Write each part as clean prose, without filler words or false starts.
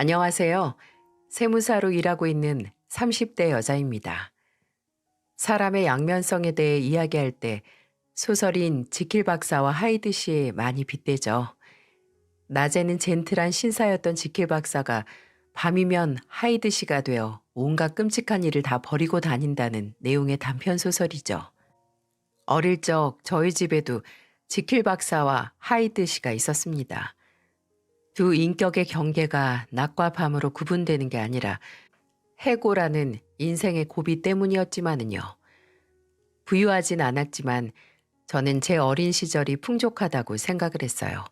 안녕하세요. 세무사로 일하고 있는 30대 여자입니다. 사람의 양면성에 대해 이야기할 때 소설인 지킬 박사와 하이드 씨에 많이 빗대죠. 낮에는 젠틀한 신사였던 지킬 박사가 밤이면 하이드 씨가 되어 온갖 끔찍한 일을 다 버리고 다닌다는 내용의 단편 소설이죠. 어릴 적 저희 집에도 지킬 박사와 하이드 씨가 있었습니다. 두 인격의 경계가 낮과 밤으로 구분되는 게 아니라 해고라는 인생의 고비 때문이었지만은요. 부유하진 않았지만 저는 제 어린 시절이 풍족하다고 생각을 했어요.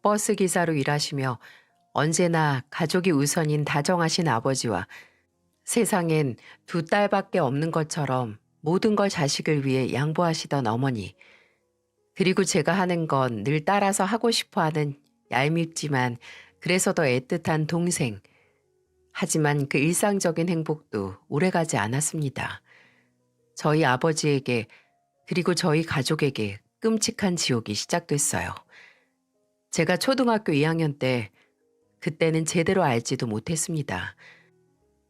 버스 기사로 일하시며 언제나 가족이 우선인 다정하신 아버지와 세상엔 두 딸밖에 없는 것처럼 모든 걸 자식을 위해 양보하시던 어머니. 그리고 제가 하는 건 늘 따라서 하고 싶어 하는 얄밉지만 그래서 더 애틋한 동생. 하지만 그 일상적인 행복도 오래가지 않았습니다. 저희 아버지에게 그리고 저희 가족에게 끔찍한 지옥이 시작됐어요. 제가 초등학교 2학년 때 그때는 제대로 알지도 못했습니다.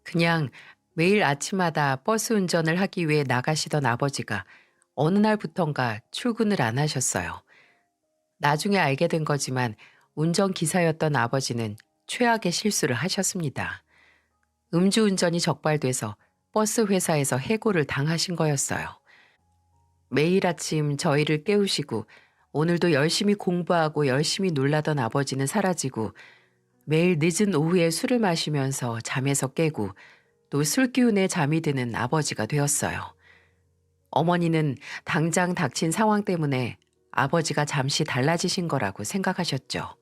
그냥 매일 아침마다 버스 운전을 하기 위해 나가시던 아버지가 어느 날부턴가 출근을 안 하셨어요. 나중에 알게 된 거지만 운전기사였던 아버지는 최악의 실수를 하셨습니다. 음주운전이 적발돼서 버스 회사에서 해고를 당하신 거였어요. 매일 아침 저희를 깨우시고 오늘도 열심히 공부하고 열심히 놀라던 아버지는 사라지고 매일 늦은 오후에 술을 마시면서 잠에서 깨고 또 술기운에 잠이 드는 아버지가 되었어요. 어머니는 당장 닥친 상황 때문에 아버지가 잠시 달라지신 거라고 생각하셨죠.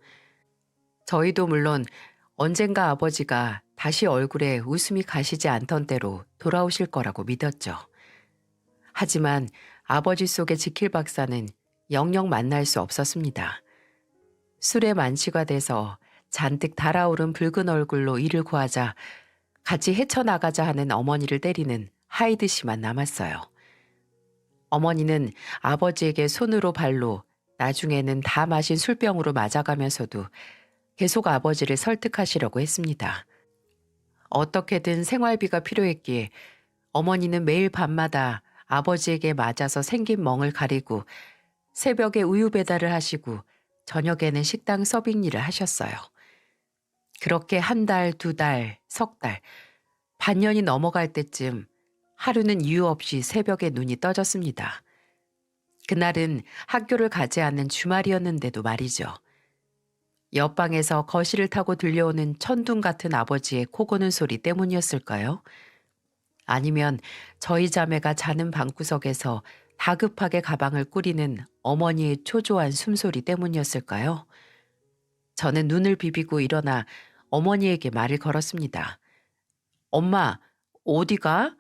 저희도 물론 언젠가 아버지가 다시 얼굴에 웃음이 가시지 않던 때로 돌아오실 거라고 믿었죠. 하지만 아버지 속의 지킬 박사는 영영 만날 수 없었습니다. 술에 만취가 돼서 잔뜩 달아오른 붉은 얼굴로 이를 구하자 같이 헤쳐나가자 하는 어머니를 때리는 하이드 씨만 남았어요. 어머니는 아버지에게 손으로 발로 나중에는 다 마신 술병으로 맞아가면서도 계속 아버지를 설득하시려고 했습니다. 어떻게든 생활비가 필요했기에 어머니는 매일 밤마다 아버지에게 맞아서 생긴 멍을 가리고 새벽에 우유 배달을 하시고 저녁에는 식당 서빙 일을 하셨어요. 그렇게 한 달, 두 달, 석 달, 반년이 넘어갈 때쯤 하루는 이유 없이 새벽에 눈이 떠졌습니다. 그날은 학교를 가지 않는 주말이었는데도 말이죠. 옆방에서 거실을 타고 들려오는 천둥 같은 아버지의 코 고는 소리 때문이었을까요? 아니면 저희 자매가 자는 방구석에서 다급하게 가방을 꾸리는 어머니의 초조한 숨소리 때문이었을까요? 저는 눈을 비비고 일어나 어머니에게 말을 걸었습니다. 엄마, 어디가?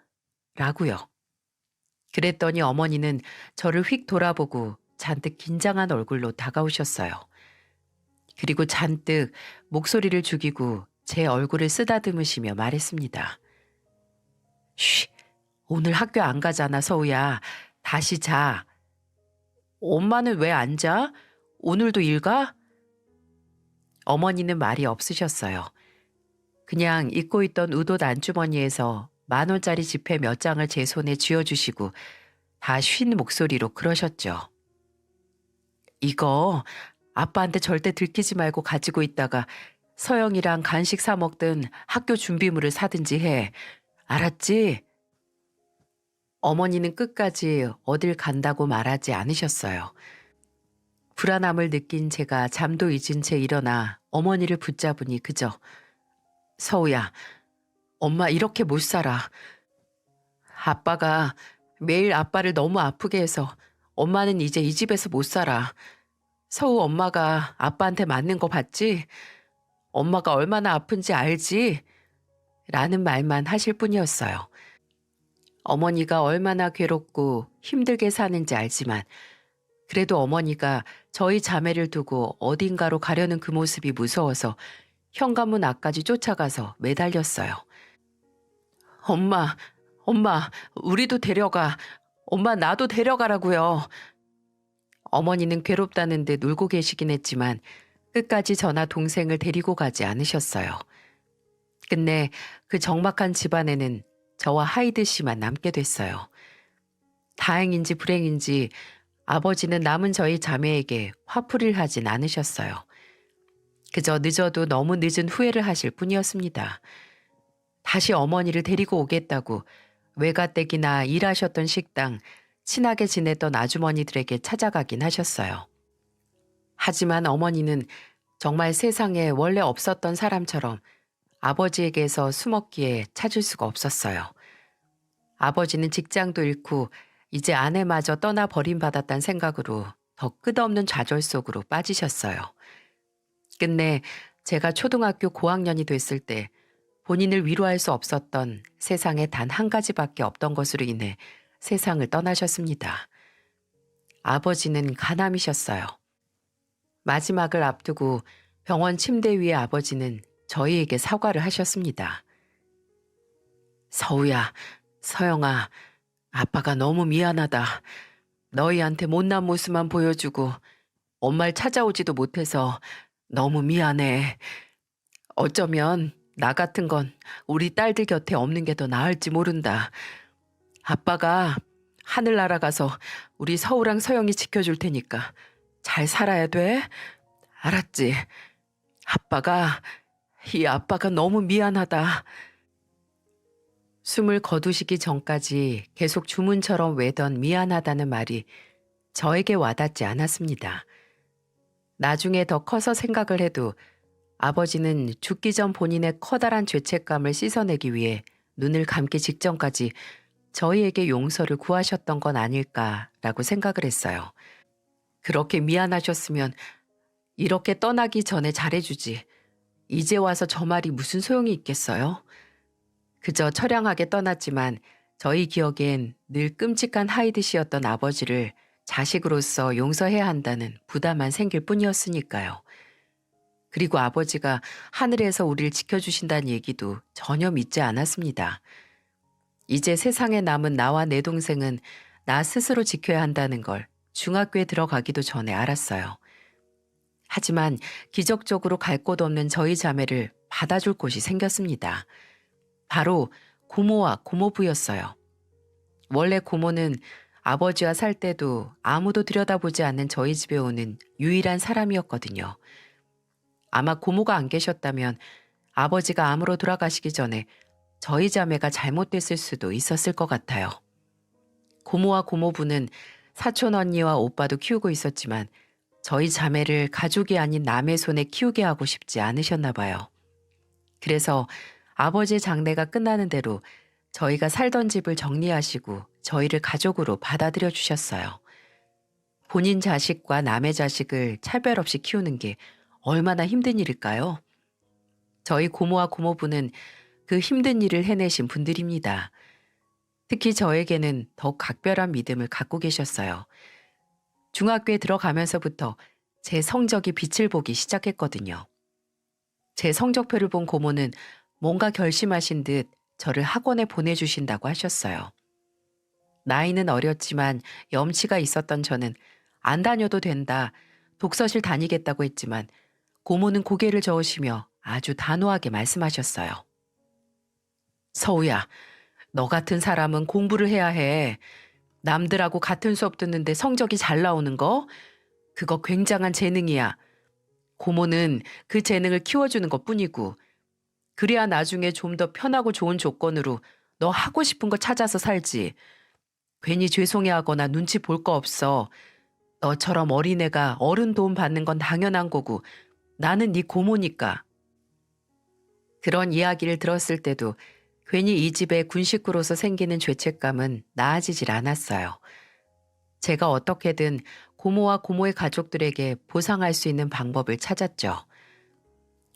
라고요. 그랬더니 어머니는 저를 휙 돌아보고 잔뜩 긴장한 얼굴로 다가오셨어요. 그리고 잔뜩 목소리를 죽이고 제 얼굴을 쓰다듬으시며 말했습니다. 쉬, 오늘 학교 안 가잖아, 서우야. 다시 자. 엄마는 왜 안 자? 오늘도 일 가? 어머니는 말이 없으셨어요. 그냥 입고 있던 의옷 안주머니에서 10,000원짜리 지폐 몇 장을 제 손에 쥐어주시고 다 쉰 목소리로 그러셨죠. 이거 아빠한테 절대 들키지 말고 가지고 있다가 서영이랑 간식 사 먹든 학교 준비물을 사든지 해. 알았지? 어머니는 끝까지 어딜 간다고 말하지 않으셨어요. 불안함을 느낀 제가 잠도 잊은 채 일어나 어머니를 붙잡으니 그저 서우야, 엄마 이렇게 못 살아. 아빠가 매일 아빠를 너무 아프게 해서 엄마는 이제 이 집에서 못 살아. 서우 엄마가 아빠한테 맞는 거 봤지? 엄마가 얼마나 아픈지 알지? 라는 말만 하실 뿐이었어요. 어머니가 얼마나 괴롭고 힘들게 사는지 알지만 그래도 어머니가 저희 자매를 두고 어딘가로 가려는 그 모습이 무서워서 현관문 앞까지 쫓아가서 매달렸어요. 엄마, 우리도 데려가. 엄마 나도 데려가라고요. 어머니는 괴롭다는 듯 울고 계시긴 했지만 끝까지 저나 동생을 데리고 가지 않으셨어요. 끝내 그 적막한 집안에는 저와 하이드 씨만 남게 됐어요. 다행인지 불행인지 아버지는 남은 저희 자매에게 화풀이를 하진 않으셨어요. 그저 늦어도 너무 늦은 후회를 하실 뿐이었습니다. 다시 어머니를 데리고 오겠다고 외가댁이나 일하셨던 식당, 친하게 지냈던 아주머니들에게 찾아가긴 하셨어요. 하지만 어머니는 정말 세상에 원래 없었던 사람처럼 아버지에게서 숨었기에 찾을 수가 없었어요. 아버지는 직장도 잃고 이제 아내마저 떠나 버림받았다는 생각으로 더 끝없는 좌절 속으로 빠지셨어요. 끝내 제가 초등학교 고학년이 됐을 때 본인을 위로할 수 없었던 세상에 단 한 가지밖에 없던 것으로 인해 세상을 떠나셨습니다. 아버지는 간암이셨어요. 마지막을 앞두고 병원 침대 위에 아버지는 저희에게 사과를 하셨습니다. 서우야, 서영아, 아빠가 너무 미안하다. 너희한테 못난 모습만 보여주고 엄마를 찾아오지도 못해서 너무 미안해. 어쩌면 나 같은 건 우리 딸들 곁에 없는 게 더 나을지 모른다. 아빠가 하늘 날아가서 우리 서우랑 서영이 지켜줄 테니까 잘 살아야 돼. 알았지? 이 아빠가 너무 미안하다. 숨을 거두시기 전까지 계속 주문처럼 외던 미안하다는 말이 저에게 와닿지 않았습니다. 나중에 더 커서 생각을 해도 아버지는 죽기 전 본인의 커다란 죄책감을 씻어내기 위해 눈을 감기 직전까지 저희에게 용서를 구하셨던 건 아닐까라고 생각을 했어요. 그렇게 미안하셨으면 이렇게 떠나기 전에 잘해주지. 이제 와서 저 말이 무슨 소용이 있겠어요? 그저 처량하게 떠났지만 저희 기억엔 늘 끔찍한 하이드 씨였던 아버지를 자식으로서 용서해야 한다는 부담만 생길 뿐이었으니까요. 그리고 아버지가 하늘에서 우리를 지켜주신다는 얘기도 전혀 믿지 않았습니다. 이제 세상에 남은 나와 내 동생은 나 스스로 지켜야 한다는 걸 중학교에 들어가기도 전에 알았어요. 하지만 기적적으로 갈 곳 없는 저희 자매를 받아줄 곳이 생겼습니다. 바로 고모와 고모부였어요. 원래 고모는 아버지와 살 때도 아무도 들여다보지 않는 저희 집에 오는 유일한 사람이었거든요. 아마 고모가 안 계셨다면 아버지가 암으로 돌아가시기 전에 저희 자매가 잘못됐을 수도 있었을 것 같아요. 고모와 고모부는 사촌 언니와 오빠도 키우고 있었지만 저희 자매를 가족이 아닌 남의 손에 키우게 하고 싶지 않으셨나 봐요. 그래서 아버지의 장례가 끝나는 대로 저희가 살던 집을 정리하시고 저희를 가족으로 받아들여 주셨어요. 본인 자식과 남의 자식을 차별 없이 키우는 게 얼마나 힘든 일일까요? 저희 고모와 고모부는 그 힘든 일을 해내신 분들입니다. 특히 저에게는 더욱 각별한 믿음을 갖고 계셨어요. 중학교에 들어가면서부터 제 성적이 빛을 보기 시작했거든요. 제 성적표를 본 고모는 뭔가 결심하신 듯 저를 학원에 보내주신다고 하셨어요. 나이는 어렸지만 염치가 있었던 저는 안 다녀도 된다, 독서실 다니겠다고 했지만 고모는 고개를 저으시며 아주 단호하게 말씀하셨어요. 서우야, 너 같은 사람은 공부를 해야 해. 남들하고 같은 수업 듣는데 성적이 잘 나오는 거? 그거 굉장한 재능이야. 고모는 그 재능을 키워주는 것 뿐이고, 그래야 나중에 좀 더 편하고 좋은 조건으로 너 하고 싶은 거 찾아서 살지. 괜히 죄송해하거나 눈치 볼 거 없어. 너처럼 어린애가 어른 도움 받는 건 당연한 거고 나는 네 고모니까. 그런 이야기를 들었을 때도 괜히 이 집의 군식구로서 생기는 죄책감은 나아지질 않았어요. 제가 어떻게든 고모와 고모의 가족들에게 보상할 수 있는 방법을 찾았죠.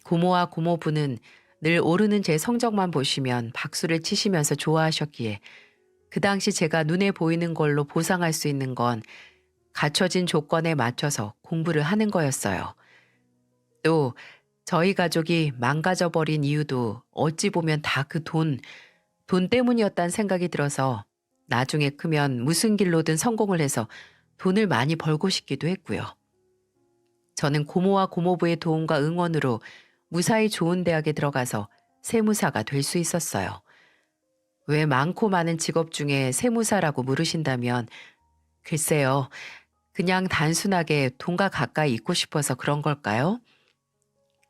고모와 고모부는 늘 오르는 제 성적만 보시면 박수를 치시면서 좋아하셨기에 그 당시 제가 눈에 보이는 걸로 보상할 수 있는 건 갖춰진 조건에 맞춰서 공부를 하는 거였어요. 또 저희 가족이 망가져버린 이유도 어찌 보면 다 그 돈 때문이었다는 생각이 들어서 나중에 크면 무슨 길로든 성공을 해서 돈을 많이 벌고 싶기도 했고요. 저는 고모와 고모부의 도움과 응원으로 무사히 좋은 대학에 들어가서 세무사가 될 수 있었어요. 왜 많고 많은 직업 중에 세무사라고 물으신다면 글쎄요. 그냥 단순하게 돈과 가까이 있고 싶어서 그런 걸까요?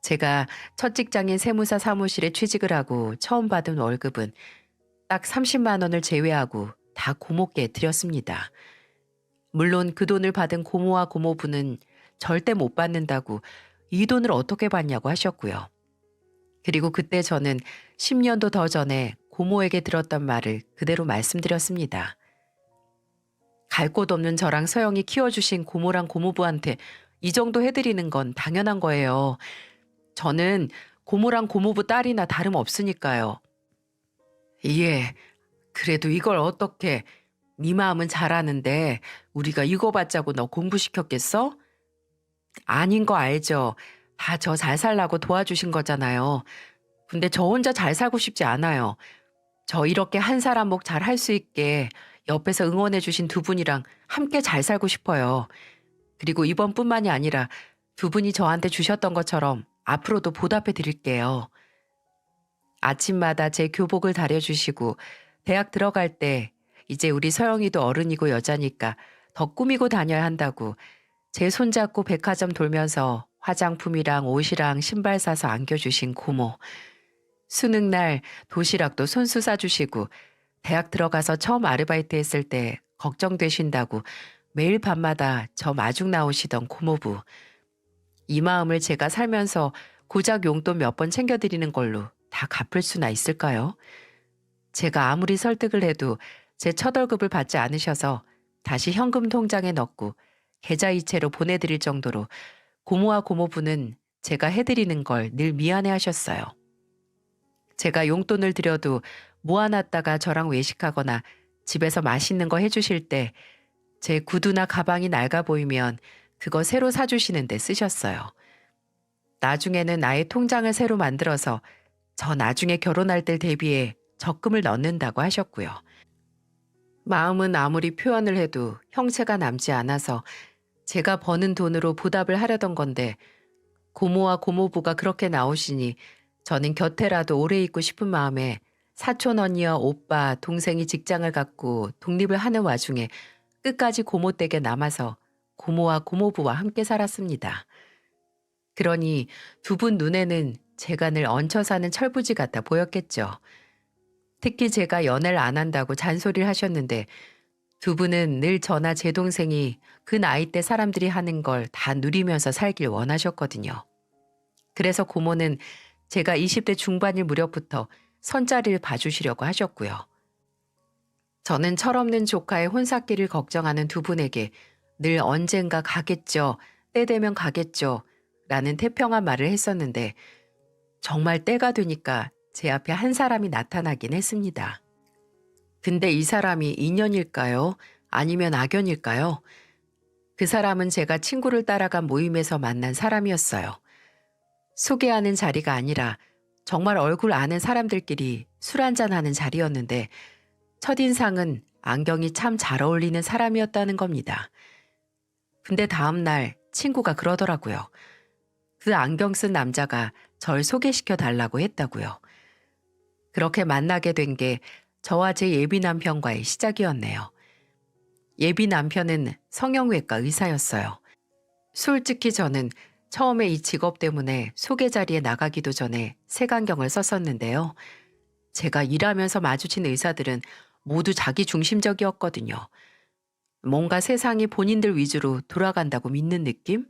제가 첫 직장인 세무사 사무실에 취직을 하고 처음 받은 월급은 딱 30만 원을 제외하고 다 고모께 드렸습니다. 물론 그 돈을 받은 고모와 고모부는 절대 못 받는다고 이 돈을 어떻게 받냐고 하셨고요. 그리고 그때 저는 10년도 더 전에 고모에게 들었던 말을 그대로 말씀드렸습니다. 갈 곳 없는 저랑 서영이 키워주신 고모랑 고모부한테 이 정도 해드리는 건 당연한 거예요. 저는 고모랑 고모부 딸이나 다름없으니까요. 예, 그래도 이걸 어떻게, 네 마음은 잘 아는데 우리가 이거 받자고 너 공부시켰겠어? 아닌 거 알죠. 다 저 잘 살라고 도와주신 거잖아요. 근데 저 혼자 잘 살고 싶지 않아요. 저 이렇게 한 사람 목 잘 할 수 있게 옆에서 응원해 주신 두 분이랑 함께 잘 살고 싶어요. 그리고 이번뿐만이 아니라 두 분이 저한테 주셨던 것처럼 앞으로도 보답해 드릴게요. 아침마다 제 교복을 다려주시고 대학 들어갈 때 이제 우리 서영이도 어른이고 여자니까 더 꾸미고 다녀야 한다고 제 손잡고 백화점 돌면서 화장품이랑 옷이랑 신발 사서 안겨주신 고모. 수능날 도시락도 손수 싸주시고 대학 들어가서 처음 아르바이트 했을 때 걱정되신다고 매일 밤마다 저 마중 나오시던 고모부. 이 마음을 제가 살면서 고작 용돈 몇 번 챙겨드리는 걸로 다 갚을 수나 있을까요? 제가 아무리 설득을 해도 제 첫 월급을 받지 않으셔서 다시 현금 통장에 넣고 계좌이체로 보내드릴 정도로 고모와 고모부는 제가 해드리는 걸 늘 미안해 하셨어요. 제가 용돈을 드려도 모아놨다가 저랑 외식하거나 집에서 맛있는 거 해주실 때 제 구두나 가방이 낡아 보이면 그거 새로 사주시는데 쓰셨어요. 나중에는 아예 통장을 새로 만들어서 저 나중에 결혼할 때 대비해 적금을 넣는다고 하셨고요. 마음은 아무리 표현을 해도 형체가 남지 않아서 제가 버는 돈으로 보답을 하려던 건데 고모와 고모부가 그렇게 나오시니 저는 곁에라도 오래 있고 싶은 마음에 사촌 언니와 오빠, 동생이 직장을 갖고 독립을 하는 와중에 끝까지 고모 댁에 남아서 고모와 고모부와 함께 살았습니다. 그러니 두 분 눈에는 제가 늘 얹혀 사는 철부지 같아 보였겠죠. 특히 제가 연애를 안 한다고 잔소리를 하셨는데 두 분은 늘 저나 제 동생이 그 나이 때 사람들이 하는 걸 다 누리면서 살길 원하셨거든요. 그래서 고모는 제가 20대 중반일 무렵부터 선자리를 봐주시려고 하셨고요. 저는 철없는 조카의 혼사길을 걱정하는 두 분에게 늘 언젠가 가겠죠, 때 되면 가겠죠 라는 태평한 말을 했었는데 정말 때가 되니까 제 앞에 한 사람이 나타나긴 했습니다. 근데 이 사람이 인연일까요? 아니면 악연일까요? 그 사람은 제가 친구를 따라간 모임에서 만난 사람이었어요. 소개하는 자리가 아니라 정말 얼굴 아는 사람들끼리 술 한잔하는 자리였는데 첫인상은 안경이 참 잘 어울리는 사람이었다는 겁니다. 근데 다음 날 친구가 그러더라고요. 그 안경 쓴 남자가 절 소개시켜 달라고 했다고요. 그렇게 만나게 된 게 저와 제 예비 남편과의 시작이었네요. 예비 남편은 성형외과 의사였어요. 솔직히 저는 처음에 이 직업 때문에 소개 자리에 나가기도 전에 색안경을 썼었는데요. 제가 일하면서 마주친 의사들은 모두 자기 중심적이었거든요. 뭔가 세상이 본인들 위주로 돌아간다고 믿는 느낌?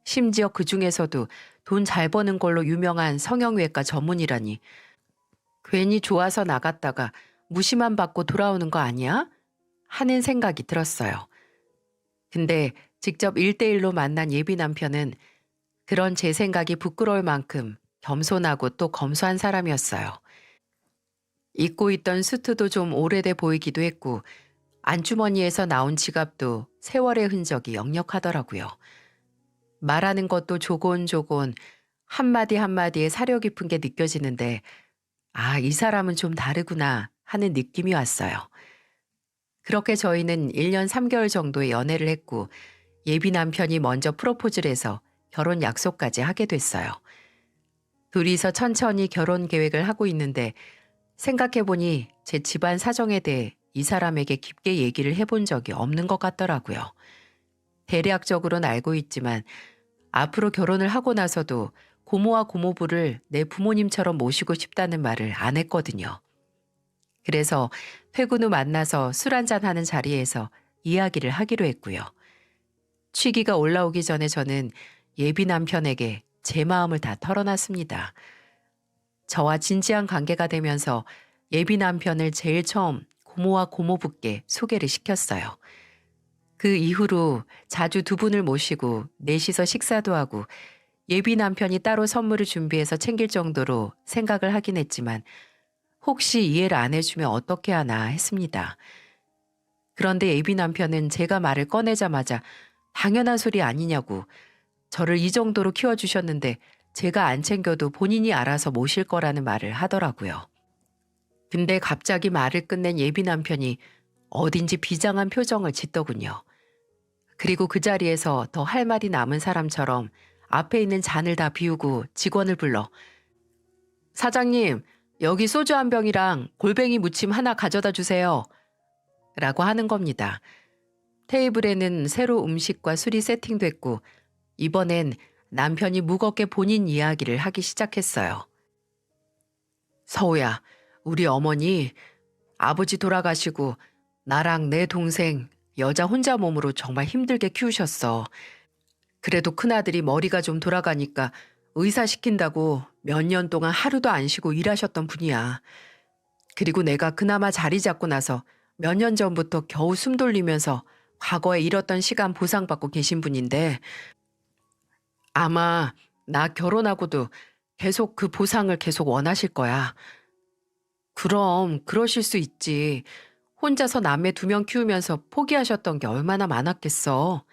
심지어 그 중에서도 돈 잘 버는 걸로 유명한 성형외과 전문이라니 괜히 좋아서 나갔다가 무시만 받고 돌아오는 거 아니야? 하는 생각이 들었어요. 근데 직접 1대1로 만난 예비 남편은 그런 제 생각이 부끄러울 만큼 겸손하고 또 검소한 사람이었어요. 입고 있던 수트도 좀 오래돼 보이기도 했고 안주머니에서 나온 지갑도 세월의 흔적이 역력하더라고요. 말하는 것도 조곤조곤 한마디 한마디에 사려 깊은 게 느껴지는데 아, 이 사람은 좀 다르구나 하는 느낌이 왔어요. 그렇게 저희는 1년 3개월 정도의 연애를 했고 예비 남편이 먼저 프로포즈를 해서 결혼 약속까지 하게 됐어요. 둘이서 천천히 결혼 계획을 하고 있는데 생각해보니 제 집안 사정에 대해 이 사람에게 깊게 얘기를 해본 적이 없는 것 같더라고요. 대략적으로는 알고 있지만 앞으로 결혼을 하고 나서도 고모와 고모부를 내 부모님처럼 모시고 싶다는 말을 안 했거든요. 그래서 퇴근 후 만나서 술 한잔 하는 자리에서 이야기를 하기로 했고요. 취기가 올라오기 전에 저는 예비 남편에게 제 마음을 다 털어놨습니다. 저와 진지한 관계가 되면서 예비 남편을 제일 처음 고모와 고모부께 소개를 시켰어요. 그 이후로 자주 두 분을 모시고 넷이서 식사도 하고 예비 남편이 따로 선물을 준비해서 챙길 정도로 생각을 하긴 했지만 혹시 이해를 안 해주면 어떻게 하나 했습니다. 그런데 예비 남편은 제가 말을 꺼내자마자 당연한 소리 아니냐고 저를 이 정도로 키워주셨는데 제가 안 챙겨도 본인이 알아서 모실 거라는 말을 하더라고요. 근데 갑자기 말을 끝낸 예비 남편이 어딘지 비장한 표정을 짓더군요. 그리고 그 자리에서 더 할 말이 남은 사람처럼 앞에 있는 잔을 다 비우고 직원을 불러 사장님, 여기 소주 한 병이랑 골뱅이 무침 하나 가져다 주세요. 라고 하는 겁니다. 테이블에는 새로 음식과 술이 세팅됐고 이번엔 남편이 무겁게 본인 이야기를 하기 시작했어요. 서우야, 우리 어머니 아버지 돌아가시고 나랑 내 동생 여자 혼자 몸으로 정말 힘들게 키우셨어. 그래도 큰아들이 머리가 좀 돌아가니까 의사 시킨다고 몇 년 동안 하루도 안 쉬고 일하셨던 분이야. 그리고 내가 그나마 자리 잡고 나서 몇 년 전부터 겨우 숨 돌리면서 과거에 잃었던 시간 보상받고 계신 분인데 아마 나 결혼하고도 계속 그 보상을 계속 원하실 거야. 그럼 그러실 수 있지. 혼자서 남매 두 명 키우면서 포기하셨던 게 얼마나 많았겠어.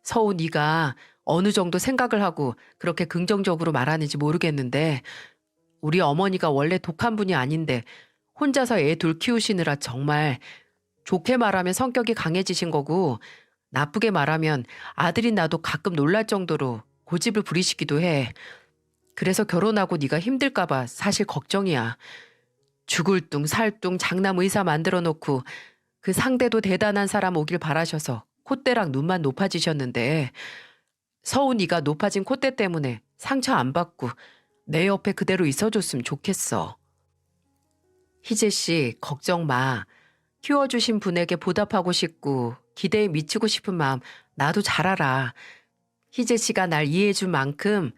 서우 네가 어느 정도 생각을 하고 그렇게 긍정적으로 말하는지 모르겠는데 우리 어머니가 원래 독한 분이 아닌데 혼자서 애 둘 키우시느라 정말 좋게 말하면 성격이 강해지신 거고 나쁘게 말하면 아들이 나도 가끔 놀랄 정도로 고집을 부리시기도 해. 그래서 결혼하고 네가 힘들까 봐 사실 걱정이야. 죽을 뚱 살뚱 장남 의사 만들어 놓고 그 상대도 대단한 사람 오길 바라셔서 콧대랑 눈만 높아지셨는데 서우 네가 높아진 콧대 때문에 상처 안 받고 내 옆에 그대로 있어줬으면 좋겠어. 희재 씨 걱정 마. 키워주신 분에게 보답하고 싶고 기대에 미치고 싶은 마음 나도 잘 알아. 희재 씨가 날 이해해줄 만큼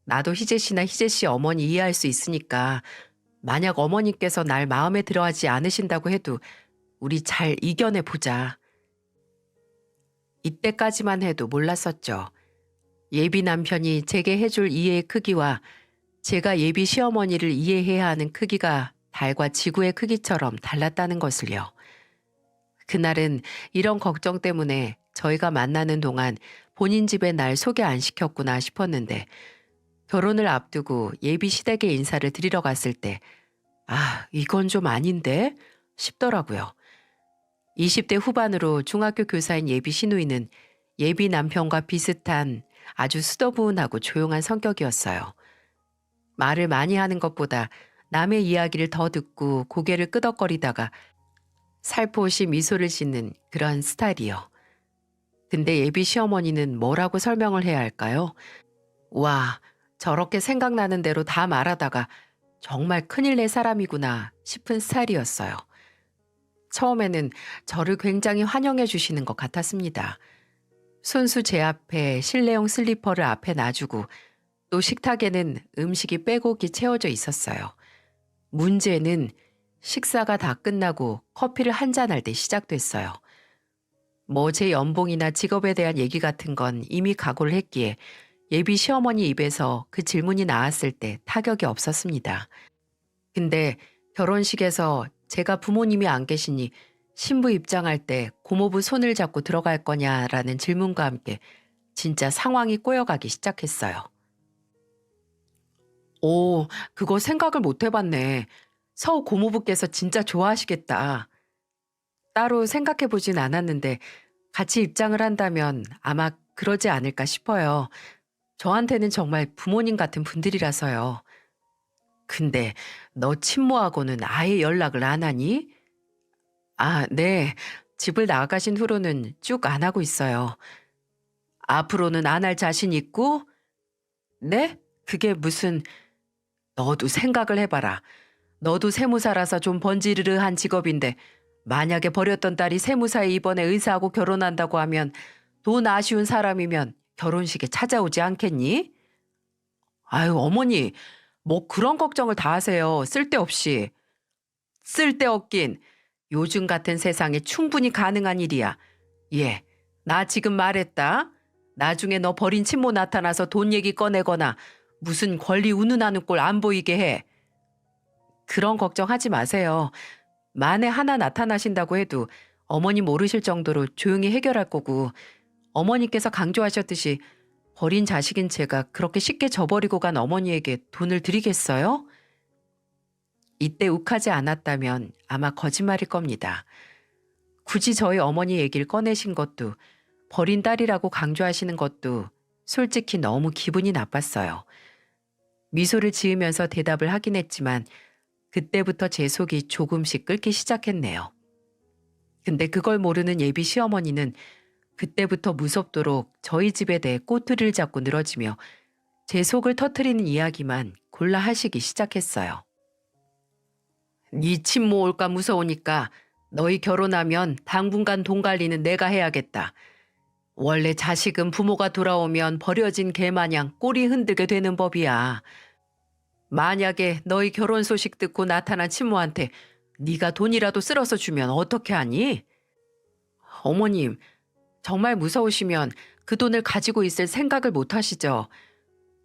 나도 희재 씨나 희재 씨 어머니 이해할 수 있으니까 만약 어머니께서 날 마음에 들어하지 않으신다고 해도 우리 잘 이겨내 보자. 이때까지만 해도 몰랐었죠. 예비 남편이 제게 해줄 이해의 크기와 제가 예비 시어머니를 이해해야 하는 크기가 달과 지구의 크기처럼 달랐다는 것을요. 그날은 이런 걱정 때문에 저희가 만나는 동안 본인 집에 날 소개 안 시켰구나 싶었는데 결혼을 앞두고 예비 시댁에 인사를 드리러 갔을 때 이건 좀 아닌데? 싶더라고요. 20대 후반으로 중학교 교사인 예비 시누이는 예비 남편과 비슷한 아주 수더분하고 조용한 성격이었어요. 말을 많이 하는 것보다 남의 이야기를 더 듣고 고개를 끄덕거리다가 살포시 미소를 짓는 그런 스타일이요. 근데 예비 시어머니는 뭐라고 설명을 해야 할까요? 와, 저렇게 생각나는 대로 다 말하다가 정말 큰일 낼 사람이구나 싶은 스타일이었어요. 처음에는 저를 굉장히 환영해 주시는 것 같았습니다. 손수 제 앞에 실내용 슬리퍼를 앞에 놔주고 또 식탁에는 음식이 빼곡히 채워져 있었어요. 문제는 식사가 다 끝나고 커피를 한잔할 때 시작됐어요. 뭐 제 연봉이나 직업에 대한 얘기 같은 건 이미 각오를 했기에 예비 시어머니 입에서 그 질문이 나왔을 때 타격이 없었습니다. 근데 결혼식에서 제가 부모님이 안 계시니 신부 입장할 때 고모부 손을 잡고 들어갈 거냐라는 질문과 함께 진짜 상황이 꼬여가기 시작했어요. 오, 그거 생각을 못 해봤네. 서우 고모부께서 진짜 좋아하시겠다. 따로 생각해 보진 않았는데 같이 입장을 한다면 아마 그러지 않을까 싶어요. 저한테는 정말 부모님 같은 분들이라서요. 근데 너 친모하고는 아예 연락을 안 하니? 아, 네. 집을 나가신 후로는 쭉 안 하고 있어요. 앞으로는 안 할 자신 있고? 네? 그게 무슨, 너도 생각을 해봐라. 너도 세무사라서 좀 번지르르한 직업인데 만약에 버렸던 딸이 세무사에 이번에 의사하고 결혼한다고 하면 돈 아쉬운 사람이면 결혼식에 찾아오지 않겠니? 아유, 어머니, 뭐 그런 걱정을 다 하세요. 쓸데없이. 쓸데없긴. 요즘 같은 세상에 충분히 가능한 일이야. 예, 나 지금 말했다. 나중에 너 버린 친모 나타나서 돈 얘기 꺼내거나 무슨 권리 운운하는 꼴 안 보이게 해. 그런 걱정하지 마세요. 만에 하나 나타나신다고 해도 어머니 모르실 정도로 조용히 해결할 거고, 어머니께서 강조하셨듯이 버린 자식인 제가 그렇게 쉽게 저버리고 간 어머니에게 돈을 드리겠어요? 이때 욱하지 않았다면 아마 거짓말일 겁니다. 굳이 저희 어머니 얘기를 꺼내신 것도, 버린 딸이라고 강조하시는 것도 솔직히 너무 기분이 나빴어요. 미소를 지으면서 대답을 하긴 했지만 그때부터 제 속이 조금씩 끓기 시작했네요. 근데 그걸 모르는 예비 시어머니는 그때부터 무섭도록 저희 집에 대해 꼬투리를 잡고 늘어지며 제 속을 터트리는 이야기만 골라 하시기 시작했어요. 네 친모 올까 무서우니까 너희 결혼하면 당분간 돈 관리는 내가 해야겠다. 원래 자식은 부모가 돌아오면 버려진 개마냥 꼬리 흔들게 되는 법이야. 만약에 너희 결혼 소식 듣고 나타난 친모한테 네가 돈이라도 쓸어서 주면 어떻게 하니? 어머님, 정말 무서우시면 그 돈을 가지고 있을 생각을 못 하시죠.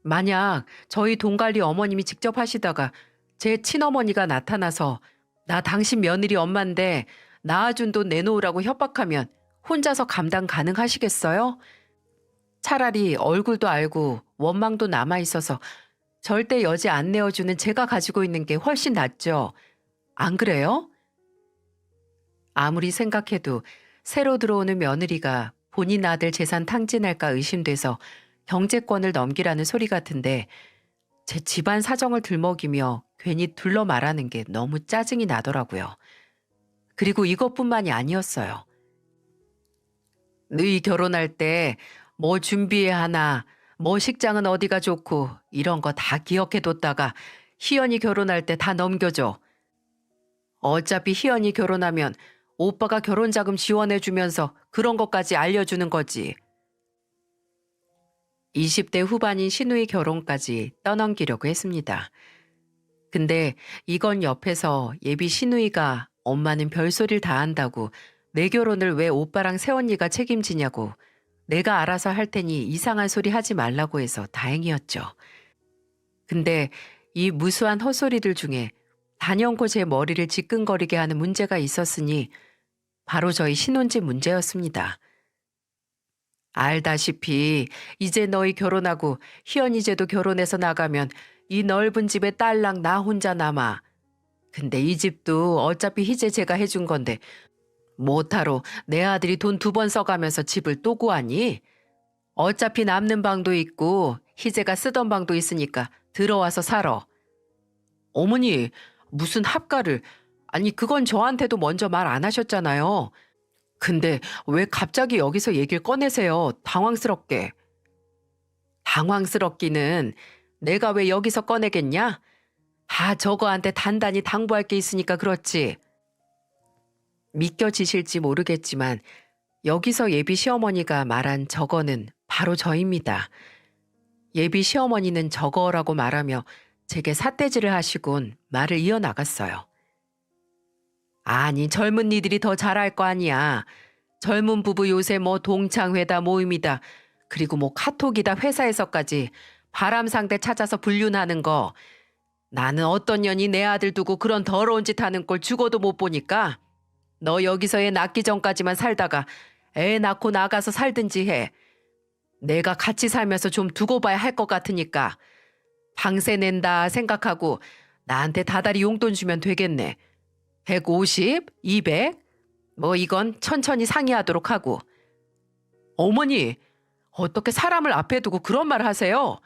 만약 저희 돈 관리 어머님이 직접 하시다가 제 친어머니가 나타나서 나 당신 며느리 엄마인데 낳아준 돈 내놓으라고 협박하면 혼자서 감당 가능하시겠어요? 차라리 얼굴도 알고 원망도 남아있어서 절대 여지 안 내어주는 제가 가지고 있는 게 훨씬 낫죠. 안 그래요? 아무리 생각해도 새로 들어오는 며느리가 본인 아들 재산 탕진할까 의심돼서 경제권을 넘기라는 소리 같은데 제 집안 사정을 들먹이며 괜히 둘러 말하는 게 너무 짜증이 나더라고요. 그리고 이것뿐만이 아니었어요. 너희 결혼할 때 뭐 준비해야 하나, 뭐 식장은 어디가 좋고 이런 거 다 기억해뒀다가 희연이 결혼할 때 다 넘겨줘. 어차피 희연이 결혼하면 오빠가 결혼자금 지원해주면서 그런 것까지 알려주는 거지. 20대 후반인 시누이 결혼까지 떠넘기려고 했습니다. 근데 이건 옆에서 예비 시누이가 엄마는 별소리를 다 한다고 내 결혼을 왜 오빠랑 새언니가 책임지냐고 내가 알아서 할 테니 이상한 소리 하지 말라고 해서 다행이었죠. 근데 이 무수한 헛소리들 중에 단연코 제 머리를 지끈거리게 하는 문제가 있었으니 바로 저희 신혼집 문제였습니다. 알다시피 이제 너희 결혼하고 희연이제도 결혼해서 나가면 이 넓은 집에 딸랑 나 혼자 남아. 근데 이 집도 어차피 희재 제가 해준 건데 못하러 내 아들이 돈 2번 써가면서 집을 또 구하니? 어차피 남는 방도 있고 희재가 쓰던 방도 있으니까 들어와서 살아. 어머니, 무슨 합가를. 아니 그건 저한테도 먼저 말 안 하셨잖아요. 근데 왜 갑자기 여기서 얘기를 꺼내세요? 당황스럽게. 당황스럽기는 내가 왜 여기서 꺼내겠냐? 다 저거한테 단단히 당부할 게 있으니까 그렇지. 믿겨지실지 모르겠지만 여기서 예비 시어머니가 말한 저거는 바로 저입니다. 예비 시어머니는 저거라고 말하며 제게 삿대질을 하시곤 말을 이어나갔어요. 아니 젊은 니들이 더 잘할 거 아니야. 젊은 부부 요새 뭐 동창회다 모임이다. 그리고 뭐 카톡이다 회사에서까지 바람상대 찾아서 불륜하는 거. 나는 어떤 년이 내 아들 두고 그런 더러운 짓 하는 꼴 죽어도 못 보니까 너 여기서 애 낳기 전까지만 살다가 애 낳고 나가서 살든지 해. 내가 같이 살면서 좀 두고 봐야 할 것 같으니까 방세 낸다 생각하고 나한테 다달이 용돈 주면 되겠네. 150, 200? 뭐 이건 천천히 상의하도록 하고. 어머니, 어떻게 사람을 앞에 두고 그런 말 하세요?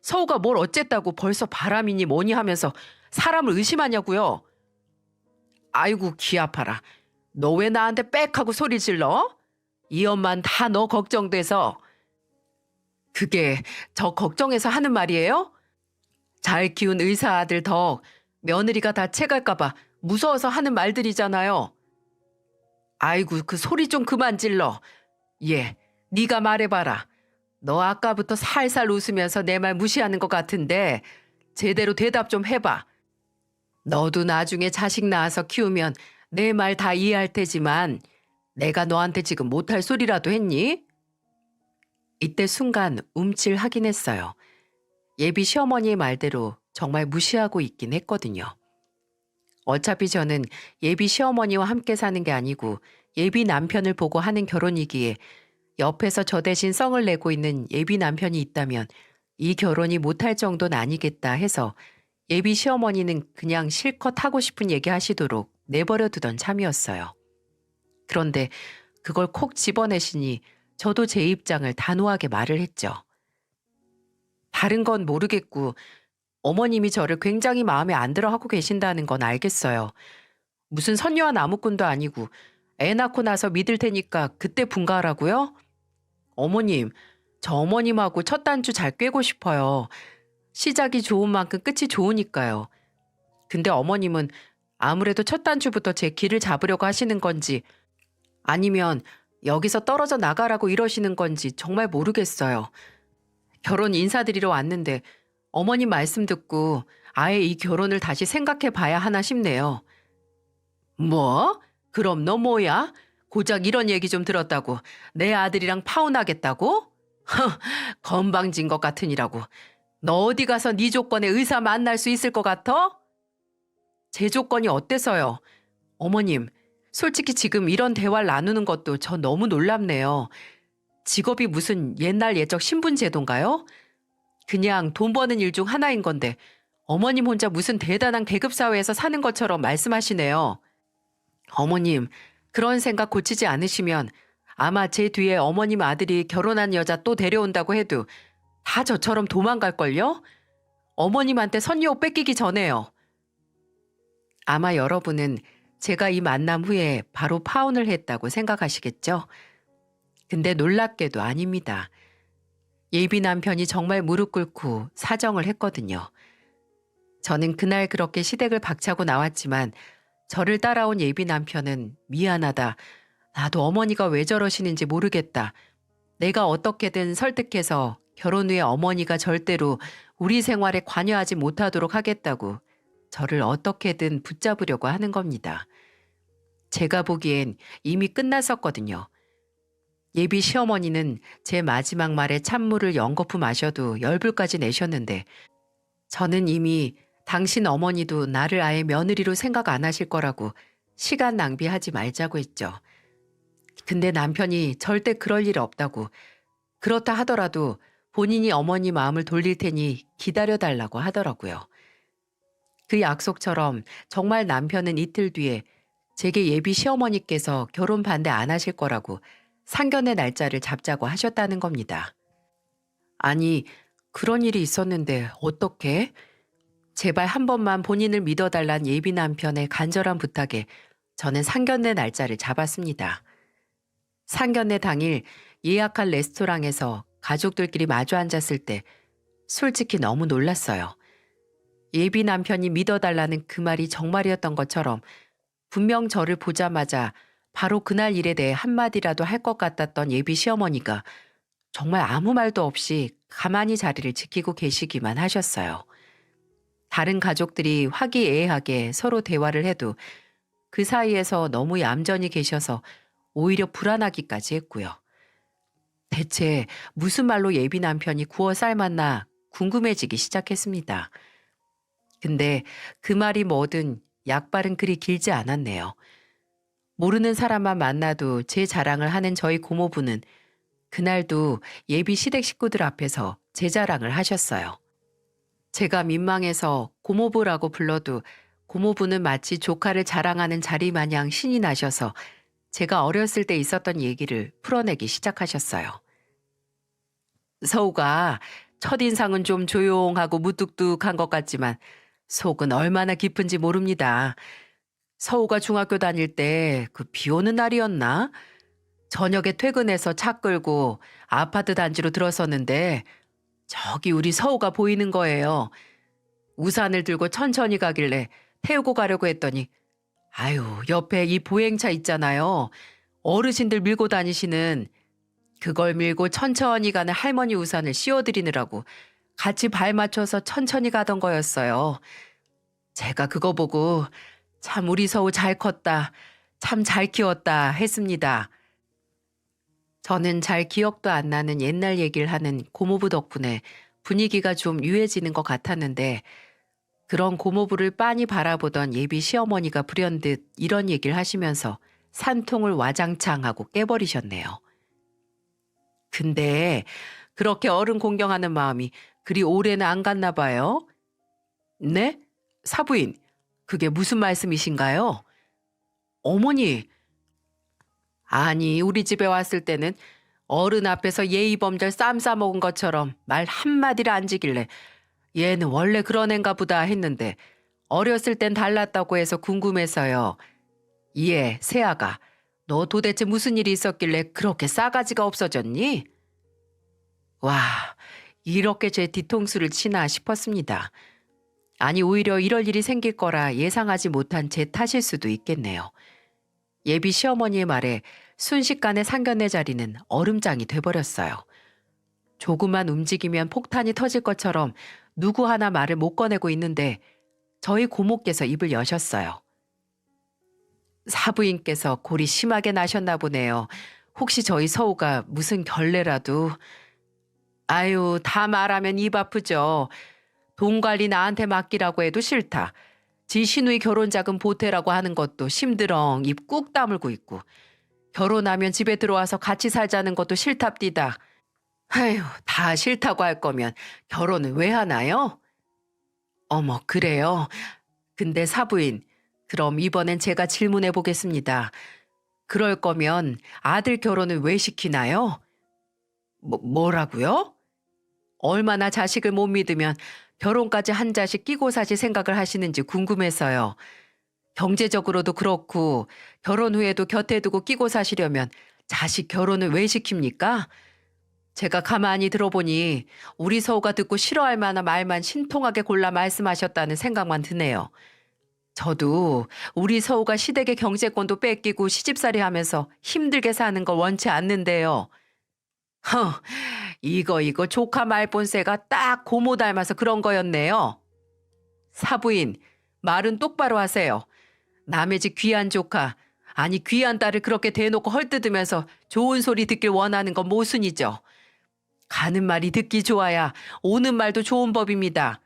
서우가 뭘 어쨌다고 벌써 바람이니 뭐니 하면서 사람을 의심하냐고요? 아이고 귀 아파라. 너 왜 나한테 빽 하고 소리 질러? 이 엄만 다 너 걱정돼서. 그게 저 걱정해서 하는 말이에요? 잘 키운 의사 아들 덕 며느리가 다 채갈까봐 무서워서 하는 말들이잖아요. 아이고 그 소리 좀 그만 질러. 예, 네가 말해봐라. 너 아까부터 살살 웃으면서 내 말 무시하는 것 같은데 제대로 대답 좀 해봐. 너도 나중에 자식 낳아서 키우면 내 말 다 이해할 테지만 내가 너한테 지금 못할 소리라도 했니? 이때 순간 움찔하긴 했어요. 예비 시어머니의 말대로 정말 무시하고 있긴 했거든요. 어차피 저는 예비 시어머니와 함께 사는 게 아니고 예비 남편을 보고 하는 결혼이기에 옆에서 저 대신 썽을 내고 있는 예비 남편이 있다면 이 결혼이 못할 정도는 아니겠다 해서 예비 시어머니는 그냥 실컷 하고 싶은 얘기 하시도록 내버려 두던 참이었어요. 그런데 그걸 콕 집어내시니 저도 제 입장을 단호하게 말을 했죠. 다른 건 모르겠고 어머님이 저를 굉장히 마음에 안 들어 하고 계신다는 건 알겠어요. 무슨 선녀와 나무꾼도 아니고 애 낳고 나서 믿을 테니까 그때 분가하라고요? 어머님, 저 어머님하고 첫 단추 잘 꿰고 싶어요. 시작이 좋은 만큼 끝이 좋으니까요. 근데 어머님은 아무래도 첫 단추부터 제 길을 잡으려고 하시는 건지 아니면 여기서 떨어져 나가라고 이러시는 건지 정말 모르겠어요. 결혼 인사드리러 왔는데 어머님 말씀 듣고 아예 이 결혼을 다시 생각해 봐야 하나 싶네요. 뭐? 그럼 너 뭐야? 고작 이런 얘기 좀 들었다고 내 아들이랑 파혼하겠다고? 건방진 것 같으니라고. 너 어디 가서 네 조건에 의사 만날 수 있을 것 같아? 제 조건이 어때서요? 어머님, 솔직히 지금 이런 대화를 나누는 것도 저 너무 놀랍네요. 직업이 무슨 옛날 예적 신분제도인가요? 그냥 돈 버는 일 중 하나인 건데 어머님 혼자 무슨 대단한 계급사회에서 사는 것처럼 말씀하시네요. 어머님, 그런 생각 고치지 않으시면 아마 제 뒤에 어머님 아들이 결혼한 여자 또 데려온다고 해도 다 저처럼 도망갈걸요? 어머님한테 선녀 뺏기기 전에요. 아마 여러분은 제가 이 만남 후에 바로 파혼을 했다고 생각하시겠죠? 근데 놀랍게도 아닙니다. 예비 남편이 정말 무릎 꿇고 사정을 했거든요. 저는 그날 그렇게 시댁을 박차고 나왔지만 저를 따라온 예비 남편은 미안하다. 나도 어머니가 왜 저러시는지 모르겠다. 내가 어떻게든 설득해서 결혼 후에 어머니가 절대로 우리 생활에 관여하지 못하도록 하겠다고 저를 어떻게든 붙잡으려고 하는 겁니다. 제가 보기엔 이미 끝났었거든요. 예비 시어머니는 제 마지막 말에 찬물을 연거푸 마셔도 열불까지 내셨는데 저는 이미 당신 어머니도 나를 아예 며느리로 생각 안 하실 거라고 시간 낭비하지 말자고 했죠. 근데 남편이 절대 그럴 일 없다고, 그렇다 하더라도 본인이 어머니 마음을 돌릴 테니 기다려달라고 하더라고요. 그 약속처럼 정말 남편은 이틀 뒤에 제게 예비 시어머니께서 결혼 반대 안 하실 거라고 상견례 날짜를 잡자고 하셨다는 겁니다. 아니, 그런 일이 있었는데 어떻게? 제발 한 번만 본인을 믿어달란 예비 남편의 간절한 부탁에 저는 상견례 날짜를 잡았습니다. 상견례 당일 예약한 레스토랑에서 가족들끼리 마주 앉았을 때 솔직히 너무 놀랐어요. 예비 남편이 믿어달라는 그 말이 정말이었던 것처럼 분명 저를 보자마자 바로 그날 일에 대해 한마디라도 할 것 같았던 예비 시어머니가 정말 아무 말도 없이 가만히 자리를 지키고 계시기만 하셨어요. 다른 가족들이 화기애애하게 서로 대화를 해도 그 사이에서 너무 얌전히 계셔서 오히려 불안하기까지 했고요. 대체 무슨 말로 예비 남편이 구워 삶았나 궁금해지기 시작했습니다. 근데 그 말이 뭐든 약발은 그리 길지 않았네요. 모르는 사람만 만나도 제 자랑을 하는 저희 고모부는 그날도 예비 시댁 식구들 앞에서 제 자랑을 하셨어요. 제가 민망해서 고모부라고 불러도 고모부는 마치 조카를 자랑하는 자리 마냥 신이 나셔서 제가 어렸을 때 있었던 얘기를 풀어내기 시작하셨어요. 서우가 첫인상은 좀 조용하고 무뚝뚝한 것 같지만 속은 얼마나 깊은지 모릅니다. 서우가 중학교 다닐 때 그 비 오는 날이었나? 저녁에 퇴근해서 차 끌고 아파트 단지로 들어섰는데 저기 우리 서우가 보이는 거예요. 우산을 들고 천천히 가길래 태우고 가려고 했더니 아유, 옆에 이 보행차 있잖아요. 어르신들 밀고 다니시는 그걸 밀고 천천히 가는 할머니 우산을 씌워드리느라고 같이 발 맞춰서 천천히 가던 거였어요. 제가 그거 보고 참 우리 서우 잘 컸다, 참 잘 키웠다 했습니다. 저는 잘 기억도 안 나는 옛날 얘기를 하는 고모부 덕분에 분위기가 좀 유해지는 것 같았는데 그런 고모부를 빤히 바라보던 예비 시어머니가 불현듯 이런 얘기를 하시면서 산통을 와장창 하고 깨버리셨네요. 근데 그렇게 어른 공경하는 마음이 그리 오래는 안 갔나 봐요. 네? 사부인, 그게 무슨 말씀이신가요? 어머니, 아니 우리 집에 왔을 때는 어른 앞에서 예의범절 쌈 싸먹은 것처럼 말 한마디를 안 지길래 얘는 원래 그런 앤가 보다 했는데 어렸을 땐 달랐다고 해서 궁금해서요. 예, 세아가 너 도대체 무슨 일이 있었길래 그렇게 싸가지가 없어졌니? 와, 이렇게 제 뒤통수를 치나 싶었습니다. 아니 오히려 이럴 일이 생길 거라 예상하지 못한 제 탓일 수도 있겠네요. 예비 시어머니의 말에 순식간에 상견례 자리는 얼음장이 돼버렸어요. 조금만 움직이면 폭탄이 터질 것처럼 누구 하나 말을 못 꺼내고 있는데 저희 고모께서 입을 여셨어요. 사부인께서 골이 심하게 나셨나 보네요. 혹시 저희 서우가 무슨 결례라도. 아유, 다 말하면 입 아프죠. 돈 관리 나한테 맡기라고 해도 싫다. 지 시누이 결혼자금 보태라고 하는 것도 심드렁 입 꾹 다물고 있고 결혼하면 집에 들어와서 같이 살자는 것도 싫답디다. 아휴, 다 싫다고 할 거면 결혼은 왜 하나요? 어머, 그래요? 근데 사부인, 그럼 이번엔 제가 질문해 보겠습니다. 그럴 거면 아들 결혼을 왜 시키나요? 뭐라고요? 얼마나 자식을 못 믿으면 결혼까지 한 자식 끼고 사실 생각을 하시는지 궁금해서요. 경제적으로도 그렇고 결혼 후에도 곁에 두고 끼고 사시려면 자식 결혼을 왜 시킵니까? 제가 가만히 들어보니 우리 서우가 듣고 싫어할 만한 말만 신통하게 골라 말씀하셨다는 생각만 드네요. 저도 우리 서우가 시댁의 경제권도 뺏기고 시집살이 하면서 힘들게 사는 걸 원치 않는데요. 허, 이거 조카 말본새가 딱 고모 닮아서 그런 거였네요. 사부인, 말은 똑바로 하세요. 남의 집 귀한 조카, 아니 귀한 딸을 그렇게 대놓고 헐뜯으면서 좋은 소리 듣길 원하는 건 모순이죠. 가는 말이 듣기 좋아야 오는 말도 좋은 법입니다.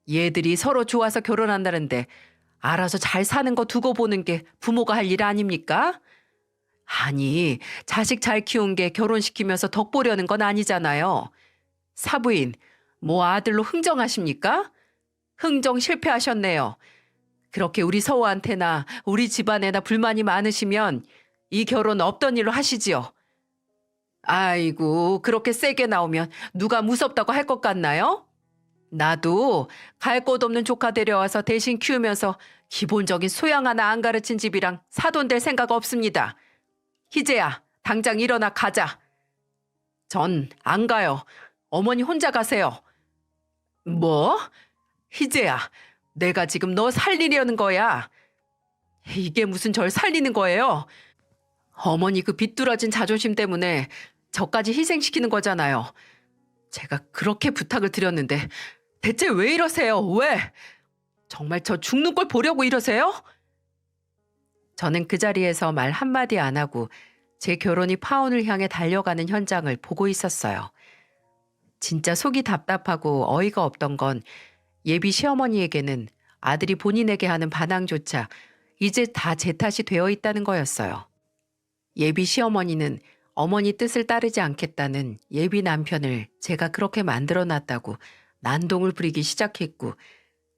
얘들이 서로 좋아서 결혼한다는데 알아서 잘 사는 거 두고 보는 게 부모가 할 일 아닙니까? 아니, 자식 잘 키운 게 결혼시키면서 덕 보려는 건 아니잖아요. 사부인, 뭐 아들로 흥정하십니까? 흥정 실패하셨네요. 그렇게 우리 서우한테나 우리 집안에나 불만이 많으시면 이 결혼 없던 일로 하시지요. 아이고, 그렇게 세게 나오면 누가 무섭다고 할 것 같나요? 나도 갈 곳 없는 조카 데려와서 대신 키우면서 기본적인 소양 하나 안 가르친 집이랑 사돈될 생각 없습니다. 희재야, 당장 일어나 가자. 전 안 가요. 어머니 혼자 가세요. 뭐? 희재야, 내가 지금 너 살리려는 거야. 이게 무슨 절 살리는 거예요? 어머니 그 비뚤어진 자존심 때문에 저까지 희생시키는 거잖아요. 제가 그렇게 부탁을 드렸는데 대체 왜 이러세요? 왜? 정말 저 죽는 걸 보려고 이러세요? 저는 그 자리에서 말 한마디 안 하고 제 결혼이 파혼을 향해 달려가는 현장을 보고 있었어요. 진짜 속이 답답하고 어이가 없던 건 예비 시어머니에게는 아들이 본인에게 하는 반항조차 이제 다 제 탓이 되어 있다는 거였어요. 예비 시어머니는 어머니 뜻을 따르지 않겠다는 예비 남편을 제가 그렇게 만들어놨다고 난동을 부리기 시작했고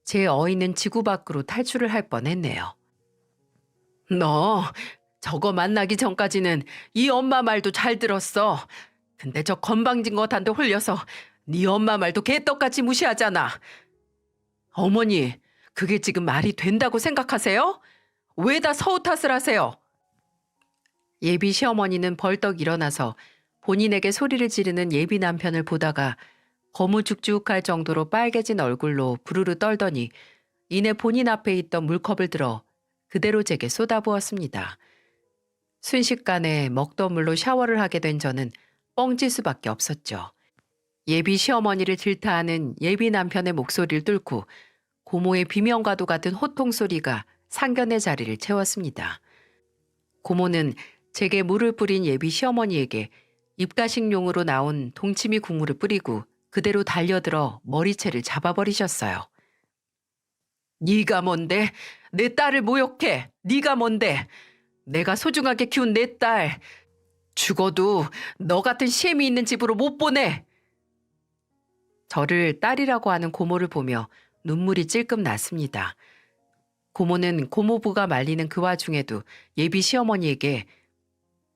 제 어이는 지구 밖으로 탈출을 할 뻔했네요. 너 저거 만나기 전까지는 이 엄마 말도 잘 들었어. 근데 저 건방진 것한테 홀려서 네 엄마 말도 개떡같이 무시하잖아. 어머니, 그게 지금 말이 된다고 생각하세요? 왜 다 서우 탓을 하세요? 예비 시어머니는 벌떡 일어나서 본인에게 소리를 지르는 예비 남편을 보다가 거무죽죽할 정도로 빨개진 얼굴로 부르르 떨더니 이내 본인 앞에 있던 물컵을 들어 그대로 제게 쏟아부었습니다. 순식간에 먹던 물로 샤워를 하게 된 저는 뻥질 수밖에 없었죠. 예비 시어머니를 질타하는 예비 남편의 목소리를 뚫고 고모의 비명과도 같은 호통 소리가 상견례 자리를 채웠습니다. 고모는 제게 물을 뿌린 예비 시어머니에게 입가식용으로 나온 동치미 국물을 뿌리고 그대로 달려들어 머리채를 잡아버리셨어요. 네가 뭔데? 내 딸을 모욕해. 네가 뭔데? 내가 소중하게 키운 내 딸. 죽어도 너 같은 시엠이 있는 집으로 못 보내. 저를 딸이라고 하는 고모를 보며 눈물이 찔끔 났습니다. 고모는 고모부가 말리는 그 와중에도 예비 시어머니에게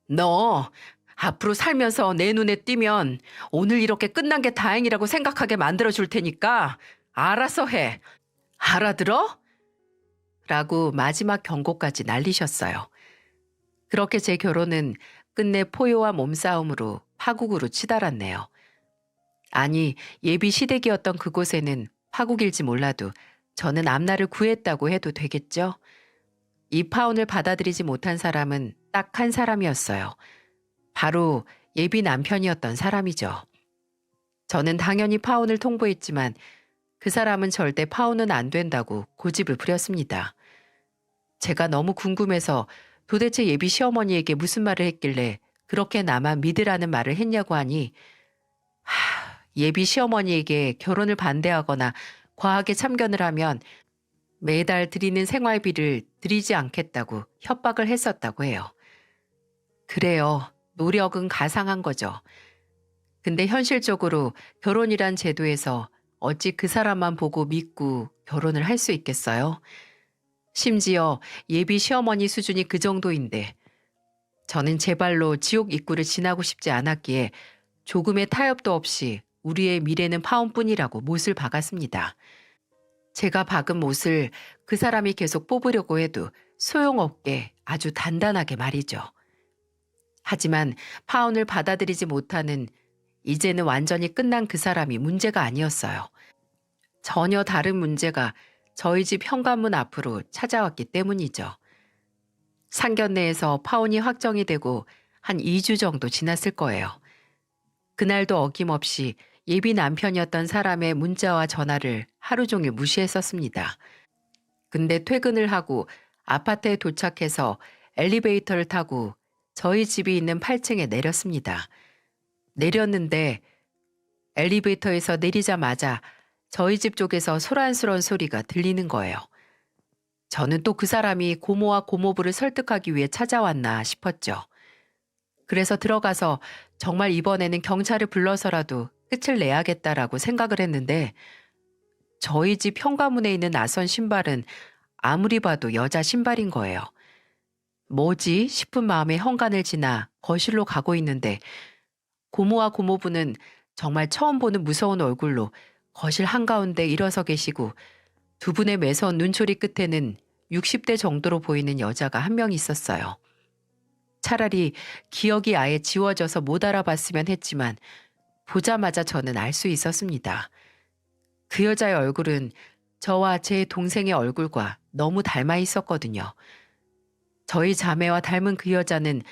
너 앞으로 살면서 내 눈에 띄면 오늘 이렇게 끝난 게 다행이라고 생각하게 만들어줄 테니까 알아서 해. 알아들어? 라고 마지막 경고까지 날리셨어요. 그렇게 제 결혼은 끝내 포효와 몸싸움으로 파국으로 치달았네요. 아니, 예비 시댁이었던 그곳에는 파국일지 몰라도 저는 앞날을 구했다고 해도 되겠죠? 이 파혼을 받아들이지 못한 사람은 딱 한 사람이었어요. 바로 예비 남편이었던 사람이죠. 저는 당연히 파혼을 통보했지만 그 사람은 절대 파혼은 안 된다고 고집을 부렸습니다. 제가 너무 궁금해서 도대체 예비 시어머니에게 무슨 말을 했길래 그렇게 나만 믿으라는 말을 했냐고 하니 예비 시어머니에게 결혼을 반대하거나 과하게 참견을 하면 매달 드리는 생활비를 드리지 않겠다고 협박을 했었다고 해요. 그래요. 노력은 가상한 거죠. 근데 현실적으로 결혼이란 제도에서 어찌 그 사람만 보고 믿고 결혼을 할 수 있겠어요? 심지어 예비 시어머니 수준이 그 정도인데 저는 제 발로 지옥 입구를 지나고 싶지 않았기에 조금의 타협도 없이 우리의 미래는 파혼뿐이라고 못을 박았습니다. 제가 박은 못을 그 사람이 계속 뽑으려고 해도 소용없게 아주 단단하게 말이죠. 하지만 파혼을 받아들이지 못하는 이제는 완전히 끝난 그 사람이 문제가 아니었어요. 전혀 다른 문제가 저희 집 현관문 앞으로 찾아왔기 때문이죠. 상견례에서 파혼이 확정이 되고 한 2주 정도 지났을 거예요. 그날도 어김없이 예비 남편이었던 사람의 문자와 전화를 하루 종일 무시했었습니다. 근데 퇴근을 하고 아파트에 도착해서 엘리베이터를 타고 저희 집이 있는 8층에 내렸습니다. 내렸는데 엘리베이터에서 내리자마자 저희 집 쪽에서 소란스러운 소리가 들리는 거예요. 저는 또 그 사람이 고모와 고모부를 설득하기 위해 찾아왔나 싶었죠. 그래서 들어가서 정말 이번에는 경찰을 불러서라도 끝을 내야겠다라고 생각을 했는데 저희 집 현관문에 있는 낯선 신발은 아무리 봐도 여자 신발인 거예요. 뭐지 싶은 마음에 현관을 지나 거실로 가고 있는데 고모와 고모부는 정말 처음 보는 무서운 얼굴로 거실 한가운데 일어서 계시고 두 분의 매서운 눈초리 끝에는 60대 정도로 보이는 여자가 한 명 있었어요. 차라리 기억이 아예 지워져서 못 알아봤으면 했지만 보자마자 저는 알 수 있었습니다. 그 여자의 얼굴은 저와 제 동생의 얼굴과 너무 닮아 있었거든요. 저희 자매와 닮은 그 여자는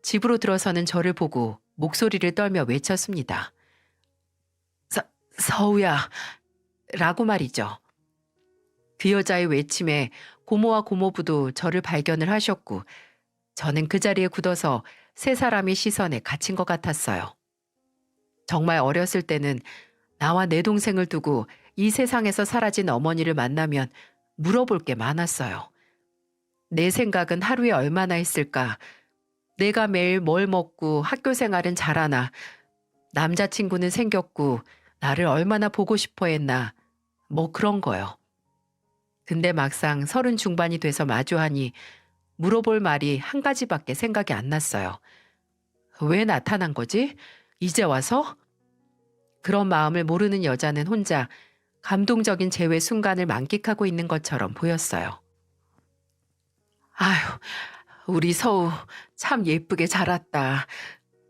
집으로 들어서는 저를 보고 목소리를 떨며 외쳤습니다. 서우야 라고 말이죠. 그 여자의 외침에 고모와 고모부도 저를 발견을 하셨고 저는 그 자리에 굳어서 세 사람의 시선에 갇힌 것 같았어요. 정말 어렸을 때는 나와 내 동생을 두고 이 세상에서 사라진 어머니를 만나면 물어볼 게 많았어요. 내 생각은 하루에 얼마나 했을까? 내가 매일 뭘 먹고 학교 생활은 잘하나? 남자친구는 생겼고 나를 얼마나 보고 싶어 했나? 뭐 그런 거요. 근데 막상 30 중반이 돼서 마주하니 물어볼 말이 한 가지밖에 생각이 안 났어요. 왜 나타난 거지? 이제 와서? 그런 마음을 모르는 여자는 혼자 감동적인 재회 순간을 만끽하고 있는 것처럼 보였어요. 아휴, 우리 서우 참 예쁘게 자랐다.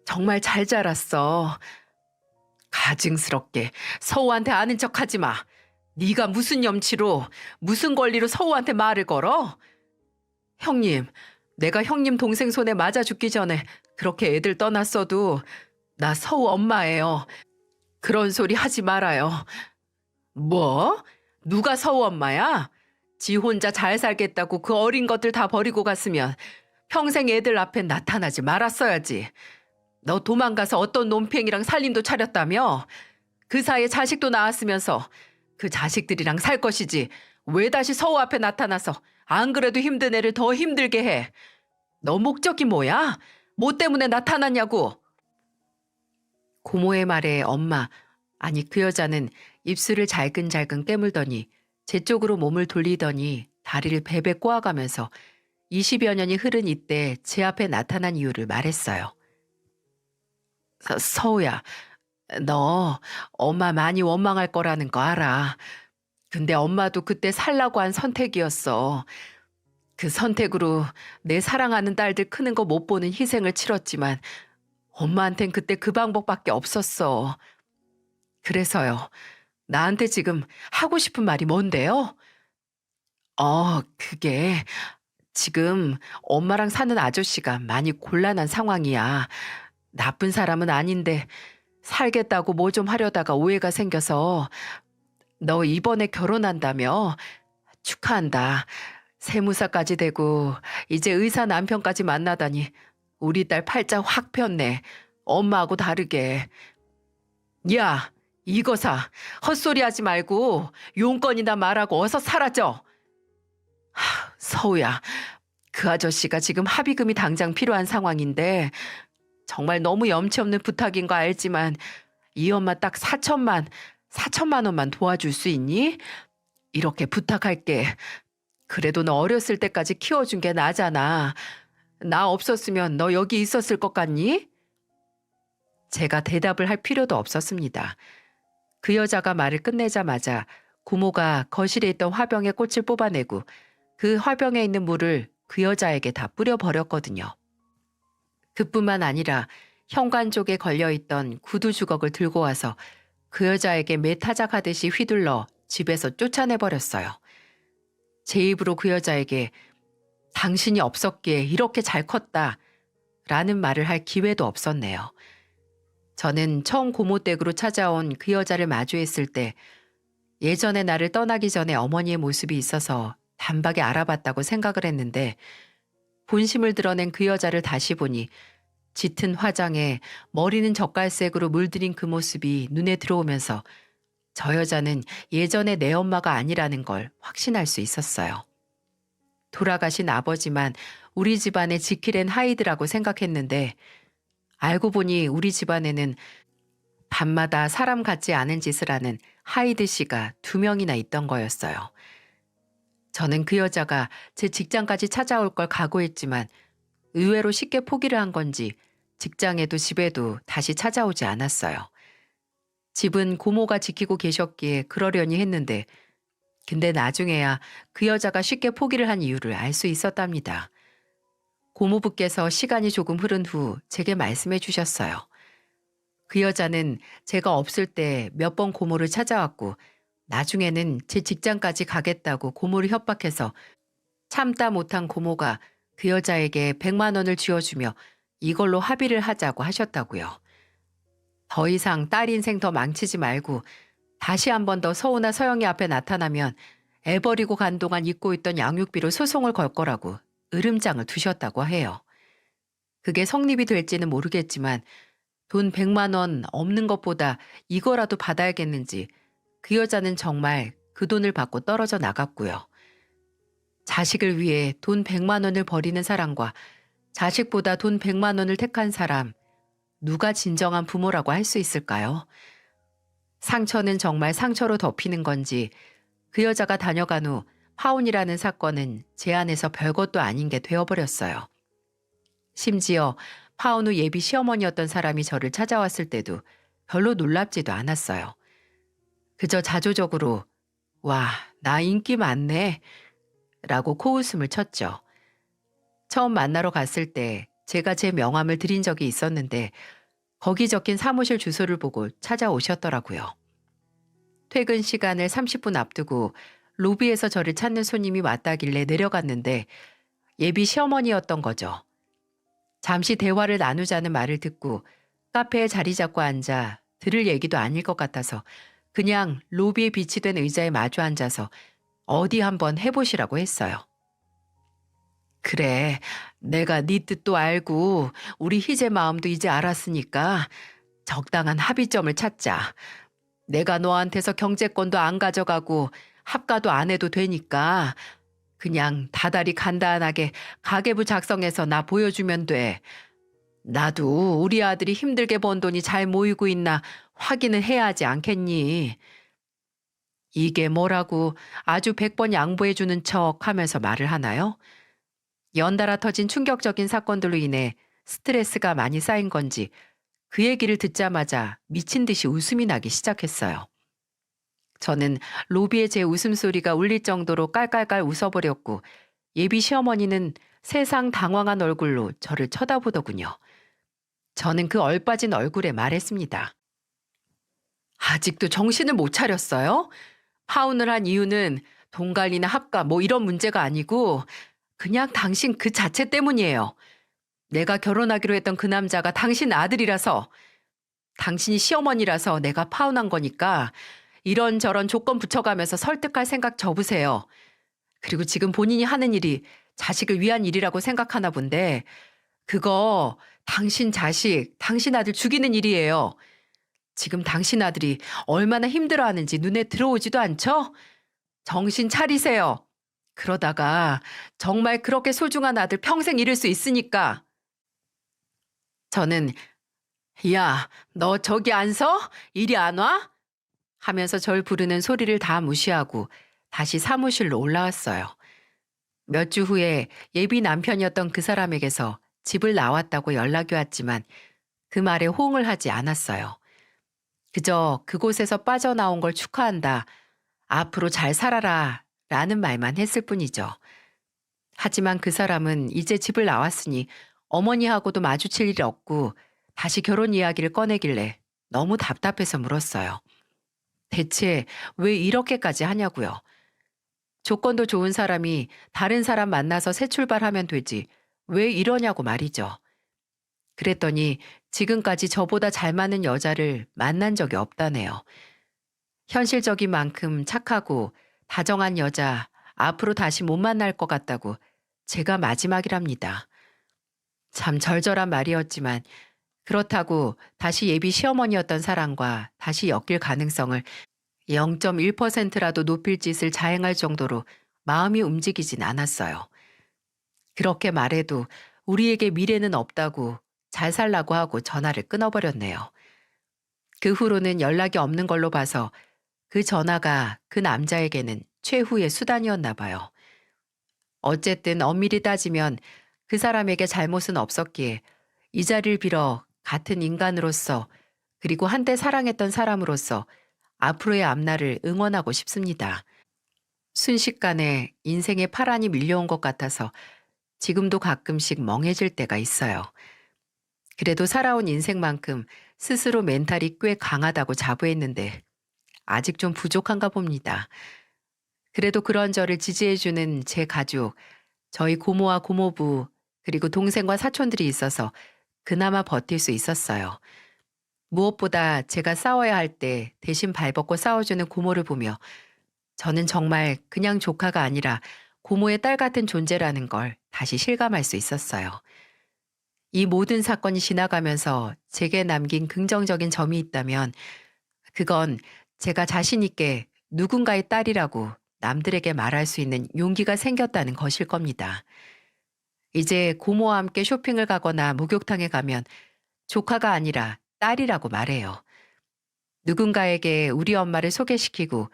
정말 잘 자랐어. 가증스럽게 서우한테 아는 척하지 마. 네가 무슨 염치로, 무슨 권리로 서우한테 말을 걸어? 형님, 내가 형님 동생 손에 맞아 죽기 전에 그렇게 애들 떠났어도 나 서우 엄마예요. 그런 소리 하지 말아요. 뭐? 누가 서우 엄마야? 지 혼자 잘 살겠다고 그 어린 것들 다 버리고 갔으면 평생 애들 앞엔 나타나지 말았어야지. 너 도망가서 어떤 논팽이랑 살림도 차렸다며? 그 사이에 자식도 낳았으면서 그 자식들이랑 살 것이지. 왜 다시 서우 앞에 나타나서 안 그래도 힘든 애를 더 힘들게 해? 너 목적이 뭐야? 뭐 때문에 나타났냐고? 고모의 말에 엄마, 아니 그 여자는 입술을 잘근잘근 깨물더니 제 쪽으로 몸을 돌리더니 다리를 베베 꼬아가면서 20여 년이 흐른 이때 제 앞에 나타난 이유를 말했어요. 서우야, 너 엄마 많이 원망할 거라는 거 알아. 근데 엄마도 그때 살라고 한 선택이었어. 그 선택으로 내 사랑하는 딸들 크는 거 못 보는 희생을 치렀지만 엄마한텐 그때 그 방법밖에 없었어. 그래서요. 나한테 지금 하고 싶은 말이 뭔데요? 그게 지금 엄마랑 사는 아저씨가 많이 곤란한 상황이야. 나쁜 사람은 아닌데 살겠다고 뭐 좀 하려다가 오해가 생겨서 너 이번에 결혼한다며? 축하한다. 세무사까지 되고 이제 의사 남편까지 만나다니 우리 딸 팔자 확 폈네. 엄마하고 다르게. 야, 이거사. 헛소리 하지 말고 용건이나 말하고 어서 사라져. 서우야, 그 아저씨가 지금 합의금이 당장 필요한 상황인데 정말 너무 염치 없는 부탁인 거 알지만 이 엄마 딱 4천만 원만 도와줄 수 있니? 이렇게 부탁할게. 그래도 너 어렸을 때까지 키워준 게 나잖아. 나 없었으면 너 여기 있었을 것 같니? 제가 대답을 할 필요도 없었습니다. 그 여자가 말을 끝내자마자 고모가 거실에 있던 화병에 꽃을 뽑아내고 그 화병에 있는 물을 그 여자에게 다 뿌려버렸거든요. 그뿐만 아니라 현관 쪽에 걸려있던 구두 주걱을 들고 와서 그 여자에게 매타작하듯이 휘둘러 집에서 쫓아내버렸어요. 제 입으로 그 여자에게 당신이 없었기에 이렇게 잘 컸다 라는 말을 할 기회도 없었네요. 저는 처음 고모 댁으로 찾아온 그 여자를 마주했을 때 예전에 나를 떠나기 전에 어머니의 모습이 있어서 단박에 알아봤다고 생각을 했는데 본심을 드러낸 그 여자를 다시 보니 짙은 화장에 머리는 젓갈색으로 물들인 그 모습이 눈에 들어오면서 저 여자는 예전의 내 엄마가 아니라는 걸 확신할 수 있었어요. 돌아가신 아버지만 우리 집안의 지키랜 하이드라고 생각했는데 알고 보니 우리 집안에는 밤마다 사람 같지 않은 짓을 하는 하이드 씨가 2명이나 있던 거였어요. 저는 그 여자가 제 직장까지 찾아올 걸 각오했지만 의외로 쉽게 포기를 한 건지 직장에도 집에도 다시 찾아오지 않았어요. 집은 고모가 지키고 계셨기에 그러려니 했는데 근데 나중에야 그 여자가 쉽게 포기를 한 이유를 알 수 있었답니다. 고모부께서 시간이 조금 흐른 후 제게 말씀해 주셨어요. 그 여자는 제가 없을 때 몇 번 고모를 찾아왔고 나중에는 제 직장까지 가겠다고 고모를 협박해서 참다 못한 고모가 그 여자에게 100만 원을 쥐어주며 이걸로 합의를 하자고 하셨다고요. 더 이상 딸 인생 더 망치지 말고 다시 한 번 더 서우나 서영이 앞에 나타나면 애 버리고 간 동안 잊고 있던 양육비로 소송을 걸 거라고 으름장을 두셨다고 해요. 그게 성립이 될지는 모르겠지만 돈 100만 원 없는 것보다 이거라도 받아야겠는지 그 여자는 정말 그 돈을 받고 떨어져 나갔고요. 자식을 위해 돈 100만 원을 버리는 사람과 자식보다 돈 100만 원을 택한 사람, 누가 진정한 부모라고 할 수 있을까요? 상처는 정말 상처로 덮이는 건지 그 여자가 다녀간 후 파혼이라는 사건은 제 안에서 별것도 아닌 게 되어버렸어요. 심지어 파혼 후 예비 시어머니였던 사람이 저를 찾아왔을 때도 별로 놀랍지도 않았어요. 그저 자조적으로 와, 나 인기 많네 라고 코웃음을 쳤죠. 처음 만나러 갔을 때 제가 제 명함을 드린 적이 있었는데 거기 적힌 사무실 주소를 보고 찾아오셨더라고요. 퇴근 시간을 30분 앞두고 로비에서 저를 찾는 손님이 왔다길래 내려갔는데 예비 시어머니였던 거죠. 잠시 대화를 나누자는 말을 듣고 카페에 자리 잡고 앉아 들을 얘기도 아닐 것 같아서 그냥 로비에 비치된 의자에 마주 앉아서 어디 한번 해보시라고 했어요. 그래, 내가 네 뜻도 알고 우리 희재 마음도 이제 알았으니까 적당한 합의점을 찾자. 내가 너한테서 경제권도 안 가져가고 합가도 안 해도 되니까 그냥 다달이 간단하게 가계부 작성해서 나 보여주면 돼. 나도 우리 아들이 힘들게 번 돈이 잘 모이고 있나 확인을 해야 하지 않겠니? 이게 뭐라고 아주 100번 양보해주는 척 하면서 말을 하나요? 연달아 터진 충격적인 사건들로 인해 스트레스가 많이 쌓인 건지 그 얘기를 듣자마자 미친 듯이 웃음이 나기 시작했어요. 저는 로비에 제 웃음소리가 울릴 정도로 깔깔깔 웃어버렸고 예비 시어머니는 세상 당황한 얼굴로 저를 쳐다보더군요. 저는 그 얼빠진 얼굴에 말했습니다. 아직도 정신을 못 차렸어요? 파혼을 한 이유는 돈 관리나 합가 뭐 이런 문제가 아니고 그냥 당신 그 자체 때문이에요. 내가 결혼하기로 했던 그 남자가 당신 아들이라서 당신이 시어머니라서 내가 파혼한 거니까 이런저런 조건 붙여가면서 설득할 생각 접으세요. 그리고 지금 본인이 하는 일이 자식을 위한 일이라고 생각하나 본데 그거 당신 자식, 당신 아들 죽이는 일이에요. 지금 당신 아들이 얼마나 힘들어하는지 눈에 들어오지도 않죠? 정신 차리세요. 그러다가 정말 그렇게 소중한 아들 평생 잃을 수 있으니까. 저는 야, 너 저기 안 서? 이리 안 와? 하면서 절 부르는 소리를 다 무시하고 다시 사무실로 올라왔어요. 몇 주 후에 예비 남편이었던 그 사람에게서 집을 나왔다고 연락이 왔지만 그 말에 호응을 하지 않았어요. 그저 그곳에서 빠져나온 걸 축하한다. 앞으로 잘 살아라. 라는 말만 했을 뿐이죠. 하지만 그 사람은 이제 집을 나왔으니 어머니하고도 마주칠 일이 없고 다시 결혼 이야기를 꺼내길래 너무 답답해서 물었어요. 대체 왜 이렇게까지 하냐고요. 조건도 좋은 사람이 다른 사람 만나서 새 출발하면 되지 왜 이러냐고 말이죠. 그랬더니 지금까지 저보다 잘 맞는 여자를 만난 적이 없다네요. 현실적인 만큼 착하고 다정한 여자 앞으로 다시 못 만날 것 같다고 제가 마지막이랍니다. 참 절절한 말이었지만 그렇다고 다시 예비 시어머니였던 사람과 다시 엮일 가능성을 0.1%라도 높일 짓을 자행할 정도로 마음이 움직이진 않았어요. 그렇게 말해도 우리에게 미래는 없다고 잘 살라고 하고 전화를 끊어버렸네요. 그 후로는 연락이 없는 걸로 봐서 그 전화가 그 남자에게는 최후의 수단이었나 봐요. 어쨌든 엄밀히 따지면 그 사람에게 잘못은 없었기에 이 자리를 빌어 같은 인간으로서 그리고 한때 사랑했던 사람으로서 앞으로의 앞날을 응원하고 싶습니다. 순식간에 인생의 파란이 밀려온 것 같아서 지금도 가끔씩 멍해질 때가 있어요. 그래도 살아온 인생만큼 스스로 멘탈이 꽤 강하다고 자부했는데 아직 좀 부족한가 봅니다. 그래도 그런 저를 지지해주는 제 가족, 저희 고모와 고모부, 그리고 동생과 사촌들이 있어서 그나마 버틸 수 있었어요. 무엇보다 제가 싸워야 할 때 대신 발벗고 싸워주는 고모를 보며 저는 정말 그냥 조카가 아니라 고모의 딸 같은 존재라는 걸 다시 실감할 수 있었어요. 이 모든 사건이 지나가면서 제게 남긴 긍정적인 점이 있다면 그건 제가 자신 있게 누군가의 딸이라고 남들에게 말할 수 있는 용기가 생겼다는 것일 겁니다. 이제 고모와 함께 쇼핑을 가거나 목욕탕에 가면 조카가 아니라 딸이라고 말해요. 누군가에게 우리 엄마를 소개시키고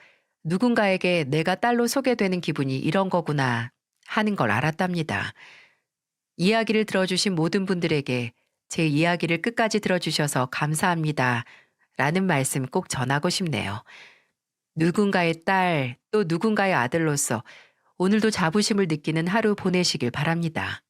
누군가에게 내가 딸로 소개되는 기분이 이런 거구나 하는 걸 알았답니다. 이야기를 들어주신 모든 분들에게 제 이야기를 끝까지 들어주셔서 감사합니다. 라는 말씀 꼭 전하고 싶네요. 누군가의 딸, 또 누군가의 아들로서 오늘도 자부심을 느끼는 하루 보내시길 바랍니다.